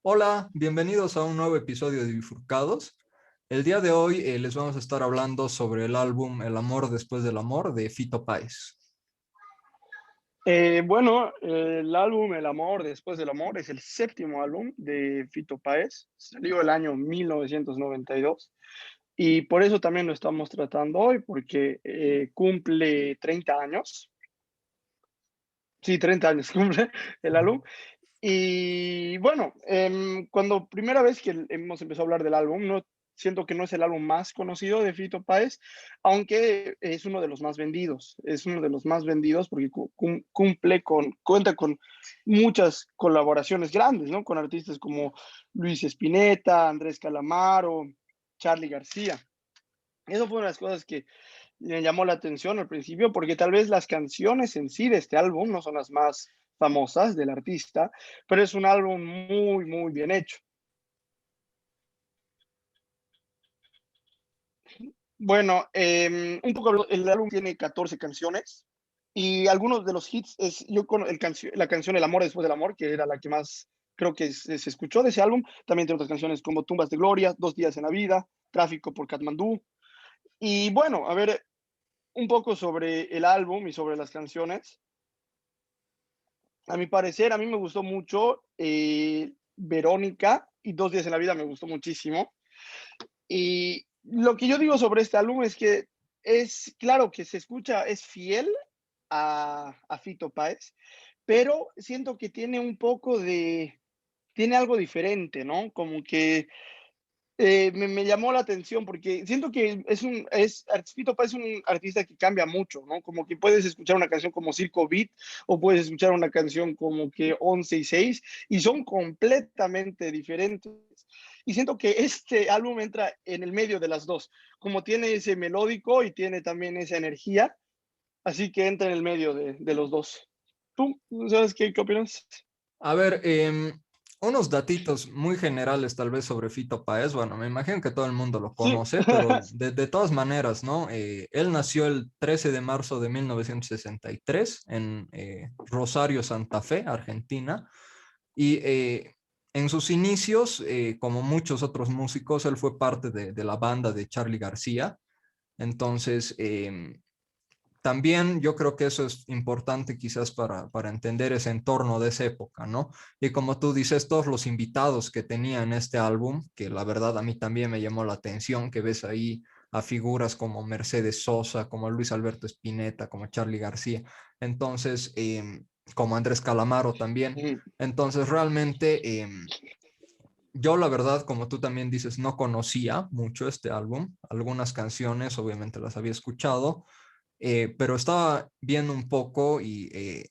Hola, bienvenidos a un nuevo episodio de Bifurcados. El día de hoy les vamos a estar hablando sobre el álbum El amor después del amor de Fito Páez. El álbum El amor después del amor es el séptimo álbum de Fito Páez. Salió el año 1992 y por eso también lo estamos tratando hoy, porque cumple 30 años. Sí, 30 años cumple el álbum. Y bueno, cuando primera vez que hemos empezado a hablar del álbum, no, siento que no es el álbum más conocido de Fito Páez, aunque es uno de los más vendidos. Es uno de los más vendidos porque cuenta con muchas colaboraciones grandes, ¿no? Con artistas como Luis Spinetta, Andrés Calamaro, Charly García. Eso fue una de las cosas que me llamó la atención al principio, porque tal vez las canciones en sí de este álbum no son las más famosas del artista, pero es un álbum muy, muy bien hecho. Bueno, un poco el álbum tiene 14 canciones y algunos de los hits es la canción El amor después del amor, que era la que más creo que se escuchó de ese álbum. También tiene otras canciones como Tumbas de Gloria, Dos días en la vida, Tráfico por Katmandú. Y bueno, a ver, un poco sobre el álbum y sobre las canciones. A mi parecer, a mí me gustó mucho Verónica y Dos días en la vida me gustó muchísimo. Y lo que yo digo sobre este álbum es que es claro que se escucha, es fiel a Fito Páez, pero siento que tiene un poco tiene algo diferente, ¿no? Como que me llamó la atención porque siento que Fito Páez es un artista que cambia mucho, ¿no? Como que puedes escuchar una canción como Circo Beat o puedes escuchar una canción como que 11 y 6 y son completamente diferentes. Y siento que este álbum entra en el medio de las dos, como tiene ese melódico y tiene también esa energía, así que entra en el medio de los dos. ¿Tú sabes qué opinas? A ver, unos datitos muy generales tal vez sobre Fito Páez. Bueno, me imagino que todo el mundo lo Sí. conoce, pero de todas maneras, ¿no? Él nació el 13 de marzo de 1963 en Rosario, Santa Fe, Argentina. Y en sus inicios, como muchos otros músicos, él fue parte de la banda de Charly García. Entonces, también yo creo que eso es importante quizás para entender ese entorno de esa época, ¿no? Y como tú dices, todos los invitados que tenía en este álbum, que la verdad a mí también me llamó la atención, que ves ahí a figuras como Mercedes Sosa, como Luis Alberto Spinetta, como Charly García, entonces, como Andrés Calamaro también. Entonces, realmente, yo la verdad, como tú también dices, no conocía mucho este álbum. Algunas canciones, obviamente las había escuchado, pero estaba viendo un poco y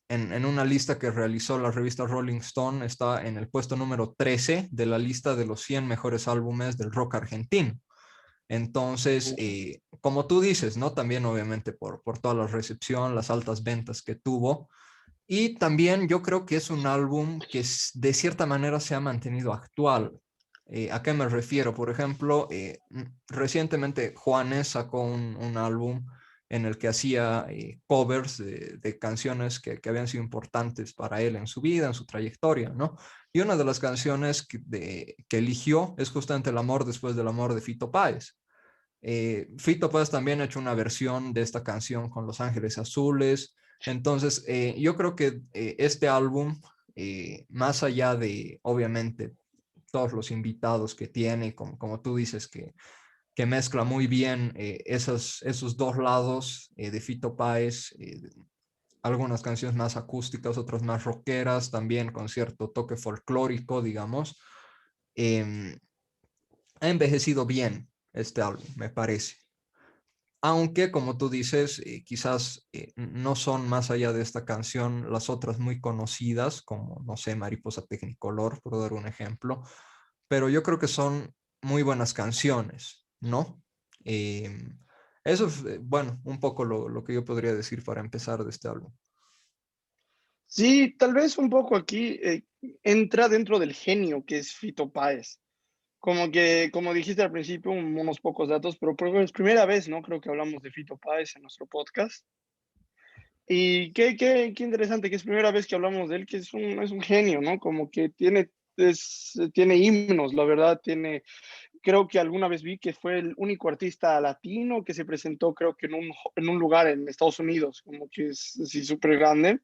en una lista que realizó la revista Rolling Stone está en el puesto número 13 de la lista de los 100 mejores álbumes del rock argentino. Entonces, como tú dices, ¿no? También obviamente por toda la recepción, las altas ventas que tuvo. Y también yo creo que es un álbum que de cierta manera se ha mantenido actual. ¿A qué me refiero? Por ejemplo, recientemente Juanes sacó un álbum en el que hacía covers de canciones que habían sido importantes para él en su vida, en su trayectoria, ¿no? Y una de las canciones que eligió es justamente El amor después del amor de Fito Páez. Fito Páez también ha hecho una versión de esta canción con Los Ángeles Azules. Entonces, yo creo que este álbum, más allá de, obviamente, todos los invitados que tiene, como tú dices, que mezcla muy bien esos dos lados de Fito Páez, algunas canciones más acústicas, otras más rockeras, también con cierto toque folclórico, digamos. Eh, Ha envejecido bien este álbum, me parece. Aunque, como tú dices, quizás no son más allá de esta canción las otras muy conocidas, como, no sé, Mariposa Tecnicolor, por dar un ejemplo, pero yo creo que son muy buenas canciones, ¿no? Eh, Eso es, bueno, un poco lo que yo podría decir para empezar de este álbum. Sí, tal vez un poco aquí entra dentro del genio que es Fito Páez. Como que, como dijiste al principio, unos pocos datos, pero es primera vez, ¿no? Creo que hablamos de Fito Páez en nuestro podcast. Y qué interesante que es primera vez que hablamos de él, que es un genio, ¿no? Como que tiene tiene himnos, la verdad, creo que alguna vez vi que fue el único artista latino que se presentó, creo que en un lugar en Estados Unidos, como que es así súper grande.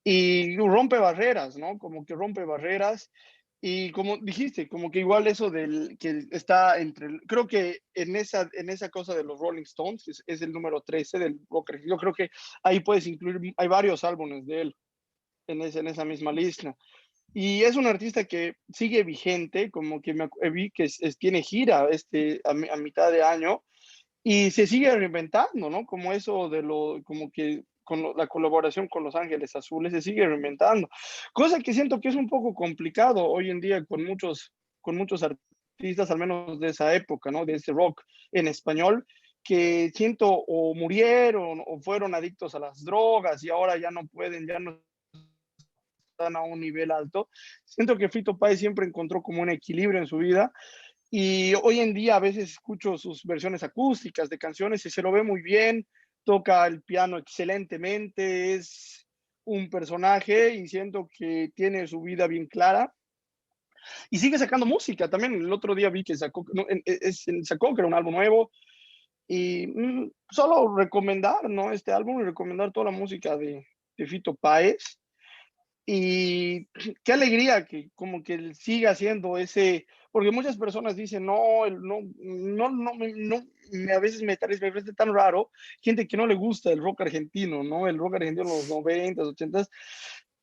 Y rompe barreras, ¿no? Como que rompe barreras. Y como dijiste, como que igual eso del que está creo que en esa cosa de los Rolling Stones, es el número 13 del rock, yo creo que ahí puedes incluir, hay varios álbumes de él en esa misma lista. Y es un artista que sigue vigente, como que vi que tiene gira a mitad de año y se sigue reinventando, ¿no? Como eso como que la colaboración con Los Ángeles Azules se sigue reinventando. Cosa que siento que es un poco complicado hoy en día con muchos artistas, al menos de esa época, ¿no? De ese rock en español, que siento o murieron o fueron adictos a las drogas y ahora ya no pueden, ya no están a un nivel alto. Siento que Fito Páez siempre encontró como un equilibrio en su vida y hoy en día a veces escucho sus versiones acústicas de canciones y se lo ve muy bien, toca el piano excelentemente, es un personaje y siento que tiene su vida bien clara y sigue sacando música. También el otro día vi que sacó, no, sacó que era un álbum nuevo y solo recomendar, ¿no? Este álbum y recomendar toda la música de Fito Páez. Y qué alegría que como que él siga haciendo porque muchas personas dicen, no, a veces me parece tan raro, gente que no le gusta el rock argentino, ¿no? El rock argentino en los 90s, 80s,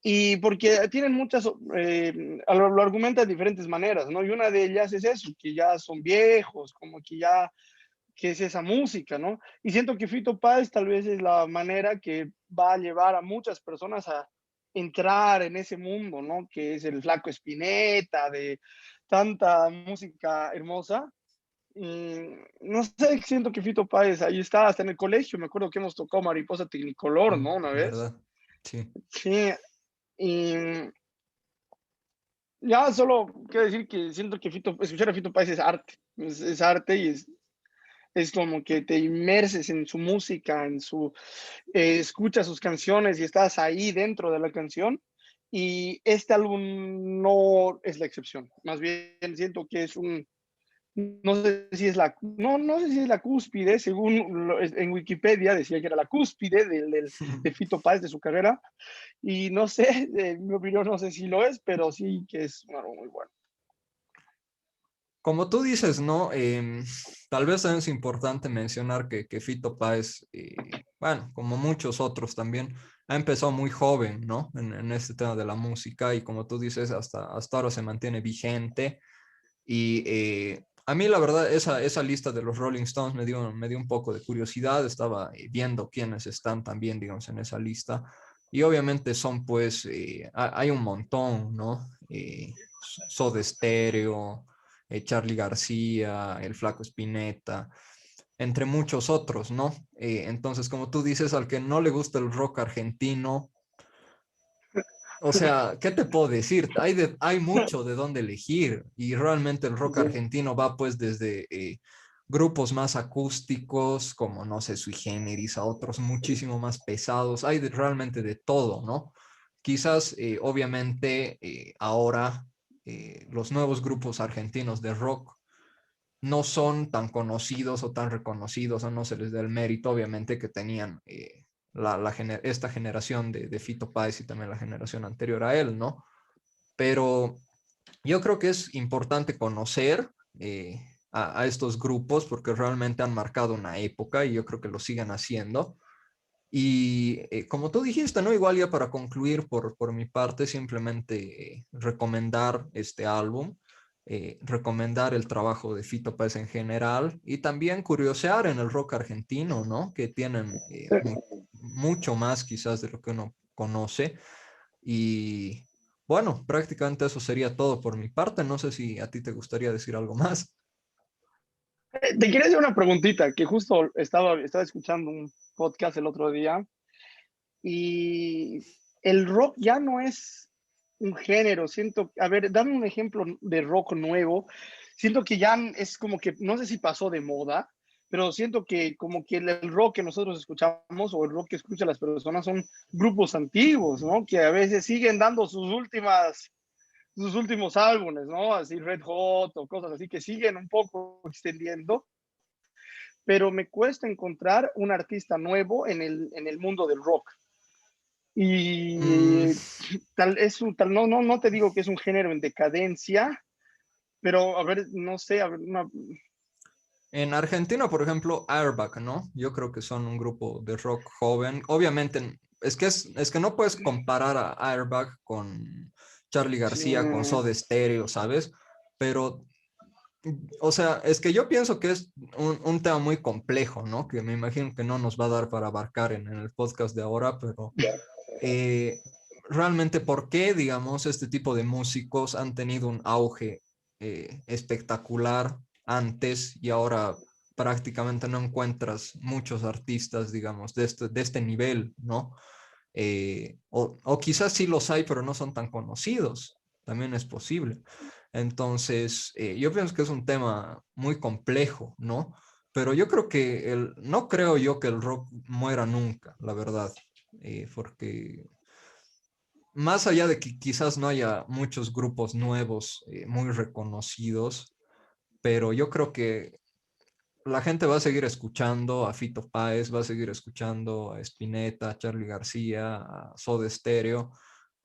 y porque tienen lo argumentan de diferentes maneras, ¿no? Y una de ellas es eso, que ya son viejos, como que ya, que es esa música, ¿no? Y siento que Fito Páez tal vez es la manera que va a llevar a muchas personas a entrar en ese mundo, ¿no? Que es el Flaco Espineta, de tanta música hermosa. No sé, siento que Fito Páez ahí está, hasta en el colegio, me acuerdo que hemos tocado Mariposa Tecnicolor, ¿no? Una vez. ¿Verdad? Sí. Sí, y ya solo quiero decir que siento que escuchar a Fito Páez es arte, es arte y es como que te inmerses en su música, escuchas sus canciones y estás ahí dentro de la canción. Y este álbum no es la excepción. Más bien siento que no sé si es no sé si es la cúspide, según en Wikipedia decía que era la cúspide de Fito Páez de su carrera. Y no sé, en mi opinión, no sé si lo es, pero sí que es un álbum muy bueno. Como tú dices, ¿no? Tal vez también es importante mencionar que Fito Páez, bueno, como muchos otros también, ha empezado muy joven, ¿no? En este tema de la música y como tú dices, hasta ahora se mantiene vigente. Y a mí la verdad, esa lista de los Rolling Stones me dio un poco de curiosidad, estaba viendo quiénes están también, digamos, en esa lista. Y obviamente son pues, hay un montón, ¿no? Soda Stereo, Charly García, el Flaco Spinetta, entre muchos otros, ¿no? Entonces, como tú dices, al que no le gusta el rock argentino, o sea, ¿qué te puedo decir? Hay mucho de dónde elegir y realmente el rock Sí. argentino va pues desde grupos más acústicos, como no sé, Sui Generis, a otros muchísimo más pesados. Hay realmente de todo, ¿no? Quizás, obviamente, ahora los nuevos grupos argentinos de rock no son tan conocidos o tan reconocidos o no se les da el mérito, obviamente, que tenían esta generación de Fito Páez y también la generación anterior a él, ¿no? Pero yo creo que es importante conocer a estos grupos porque realmente han marcado una época y yo creo que lo siguen haciendo. Y como tú dijiste, ¿no? Igual ya para concluir por mi parte, simplemente recomendar este álbum, recomendar el trabajo de Fito Páez en general y también curiosear en el rock argentino, ¿no? Que tienen mucho más quizás de lo que uno conoce. Y bueno, prácticamente eso sería todo por mi parte. No sé si a ti te gustaría decir algo más. Te quería hacer una preguntita, que justo estaba escuchando un podcast el otro día y el rock ya no es un género, siento, a ver, dame un ejemplo de rock nuevo, siento que ya es como que, no sé si pasó de moda, pero siento que como que el rock que nosotros escuchamos o el rock que escuchan las personas son grupos antiguos, ¿no? Que a veces siguen dando sus últimos álbumes, ¿no? Así Red Hot o cosas así que siguen un poco extendiendo, pero me cuesta encontrar un artista nuevo en el mundo del rock. Mm, Y tal, es un, tal no, no, no te digo que es un género en decadencia, pero a ver, no sé, a ver, en Argentina, por ejemplo, Airbag, ¿no? Yo creo que son un grupo de rock joven. Obviamente, es que no puedes comparar a Airbag con Charly sí, García, con Soda Stereo, ¿sabes? Pero, o sea, es que yo pienso que es un tema muy complejo, ¿no? Que me imagino que no nos va a dar para abarcar en el podcast de ahora, pero eh, realmente, ¿por qué, digamos, este tipo de músicos han tenido un auge espectacular antes y ahora prácticamente no encuentras muchos artistas, digamos, de este nivel, ¿no? O quizás sí los hay, pero no son tan conocidos, también es posible. Entonces, yo pienso que es un tema muy complejo, ¿no? Pero yo creo que no creo yo que el rock muera nunca, la verdad, porque más allá de que quizás no haya muchos grupos nuevos muy reconocidos, pero yo creo que la gente va a seguir escuchando a Fito Páez, va a seguir escuchando a Spinetta, a Charly García, a Soda Stereo,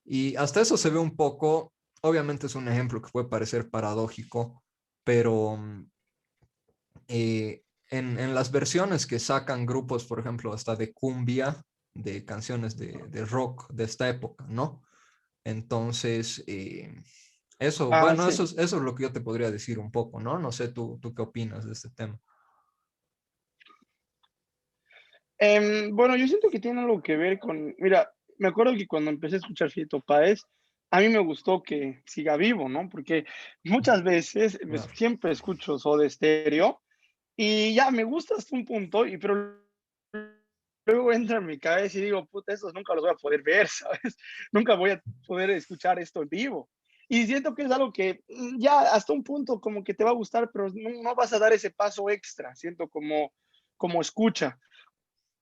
y hasta eso se ve un poco, obviamente es un ejemplo que puede parecer paradójico, pero en las versiones que sacan grupos, por ejemplo, hasta de cumbia, de canciones de rock de esta época, ¿no? Entonces, eso, ah, bueno, sí. eso es lo que yo te podría decir un poco, ¿no? No sé tú qué opinas de este tema. Bueno, yo siento que tiene algo que ver con, mira, me acuerdo que cuando empecé a escuchar Fito Páez, a mí me gustó que siga vivo, ¿no? Porque muchas veces Claro. siempre escucho Soda Stereo y ya me gusta hasta un punto, y pero luego entra en mi cabeza y digo, puta, estos nunca los voy a poder ver, ¿sabes? Nunca voy a poder escuchar esto en vivo. Y siento que es algo que ya hasta un punto como que te va a gustar, pero no, no vas a dar ese paso extra, siento como escucha.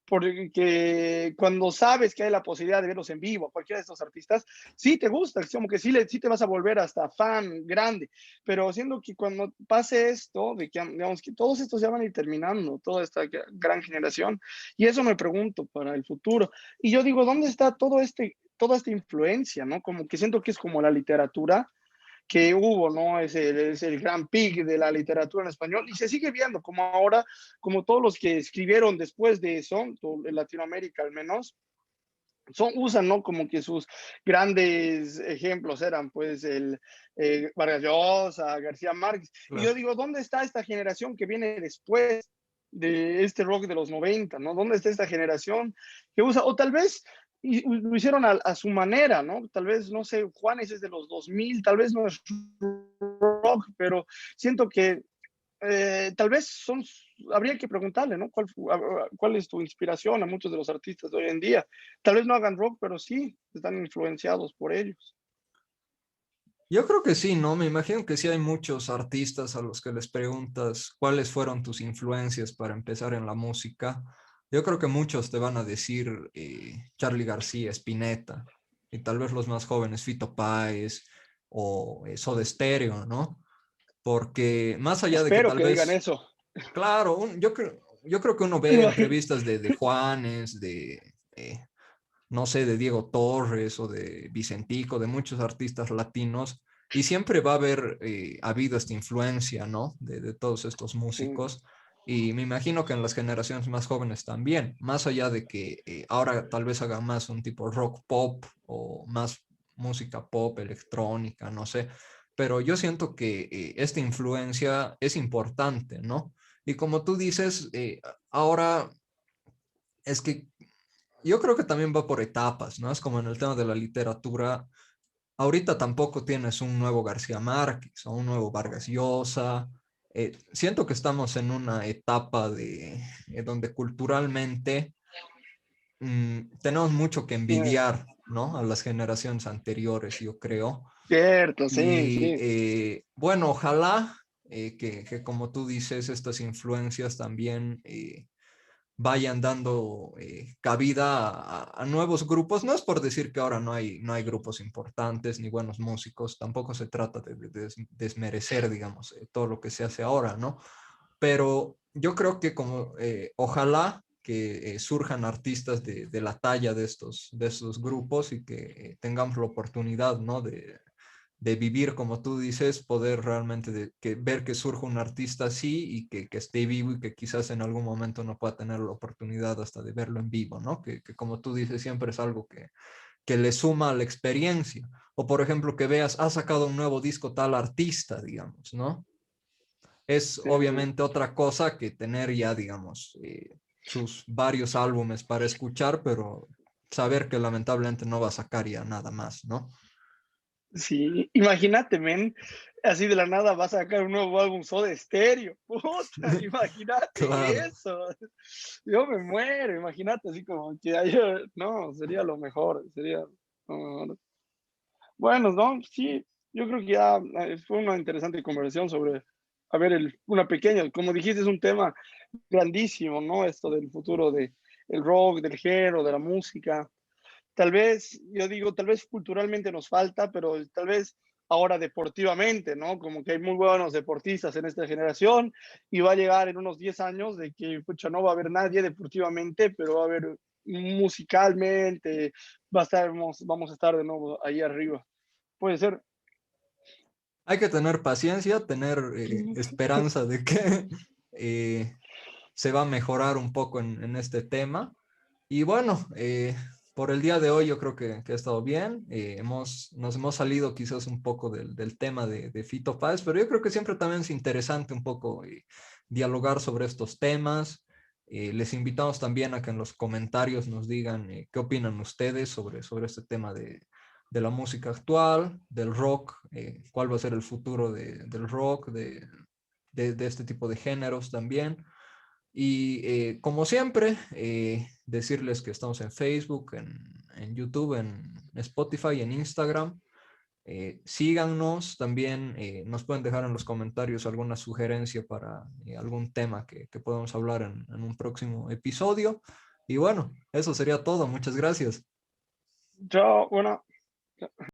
Porque cuando sabes que hay la posibilidad de verlos en vivo, cualquiera de estos artistas, sí te gusta, es como que sí te vas a volver hasta fan grande, pero siendo que cuando pase esto, de que, digamos, que todos estos ya van a ir terminando, toda esta gran generación, y eso me pregunto para el futuro. Y yo digo, ¿dónde está toda esta influencia, ¿no? Como que siento que es como la literatura, que hubo, ¿no? Es el gran pic de la literatura en español y se sigue viendo como ahora, como todos los que escribieron después de eso, en Latinoamérica al menos, usan, ¿no? Como que sus grandes ejemplos eran, pues, Vargas Llosa, García Márquez. Y yo Claro. digo, ¿dónde está esta generación que viene después de este rock de los 90, ¿no? ¿Dónde está esta generación que usa? O tal vez lo hicieron a su manera, ¿no? Tal vez, no sé, Juanes es de los 2000, tal vez no es rock, pero siento que tal vez habría que preguntarle, ¿no? ¿Cuál es tu inspiración a muchos de los artistas de hoy en día? Tal vez no hagan rock, pero sí están influenciados por ellos. Yo creo que sí, ¿no? Me imagino que sí hay muchos artistas a los que les preguntas cuáles fueron tus influencias para empezar en la música. Yo creo que muchos te van a decir Charly García, Spinetta, y tal vez los más jóvenes, Fito Páez o Soda Stereo, ¿no? Porque más allá de que Espero tal que digan vez, eso. claro, yo creo que uno ve entrevistas de Juanes, no sé, de Diego Torres o de Vicentico, de muchos artistas latinos, y siempre va a haber habido esta influencia, ¿no? De todos estos Sí, músicos. Y me imagino que en las generaciones más jóvenes también, más allá de que ahora tal vez hagan más un tipo rock pop o más música pop, electrónica, no sé, pero yo siento que esta influencia es importante, ¿no? Y como tú dices, ahora es que yo creo que también va por etapas, ¿no? Es como en el tema de la literatura. Ahorita tampoco tienes un nuevo García Márquez o un nuevo Vargas Llosa. Siento que estamos en una etapa donde culturalmente tenemos mucho que sí. envidiar, ¿no? A las generaciones anteriores, yo creo. Cierto, sí, Y sí. bueno, ojalá que como tú dices, estas influencias también vayan dando cabida a nuevos grupos. No es por decir que ahora no hay grupos importantes ni buenos músicos, tampoco se trata de desmerecer, digamos, todo lo que se hace ahora, ¿no? Pero yo creo que como ojalá que surjan artistas de la talla de estos grupos y que tengamos la oportunidad, ¿no? De vivir, como tú dices, poder realmente ver que surja un artista así y que esté vivo y que quizás en algún momento no pueda tener la oportunidad hasta de verlo en vivo, ¿no? Que como tú dices, siempre es algo que le suma a la experiencia. O por ejemplo, que veas, ha sacado un nuevo disco tal artista, digamos, ¿no? Es Sí, obviamente otra cosa que tener ya, digamos, sus varios álbumes para escuchar, pero saber que lamentablemente no va a sacar ya nada más, ¿no? sí, imagínate, men, así de la nada vas a sacar un nuevo álbum Soda Stereo. Puta, imagínate Claro. eso. Yo me muero, imagínate, así como que haya, no, sería lo mejor, sería lo mejor. Bueno, no, sí, yo creo que ya fue una interesante conversación sobre, a ver, una pequeña, como dijiste, es un tema grandísimo, ¿no? Esto del futuro de el rock, del género, de la música. Tal vez, yo digo, tal vez culturalmente nos falta, pero tal vez ahora deportivamente, ¿no? Como que hay muy buenos deportistas en esta generación y va a llegar en unos 10 años de que, pucha, no va a haber nadie deportivamente, pero va a haber musicalmente, vamos a estar de nuevo ahí arriba. Puede ser. Hay que tener paciencia, tener esperanza de que eh, se va a mejorar un poco en este tema. Y bueno, por el día de hoy yo creo que ha estado bien. Nos hemos salido quizás un poco del tema de Fito Páez, pero yo creo que siempre también es interesante un poco dialogar sobre estos temas. Les invitamos también a que en los comentarios nos digan qué opinan ustedes sobre este tema de la música actual, del rock, cuál va a ser el futuro del rock, de este tipo de géneros también. Y como siempre, decirles que estamos en Facebook, en YouTube, en Spotify, en Instagram. Síganos, también nos pueden dejar en los comentarios alguna sugerencia para algún tema que podamos hablar en un próximo episodio. Y bueno, eso sería todo. Muchas gracias. Chao, bueno.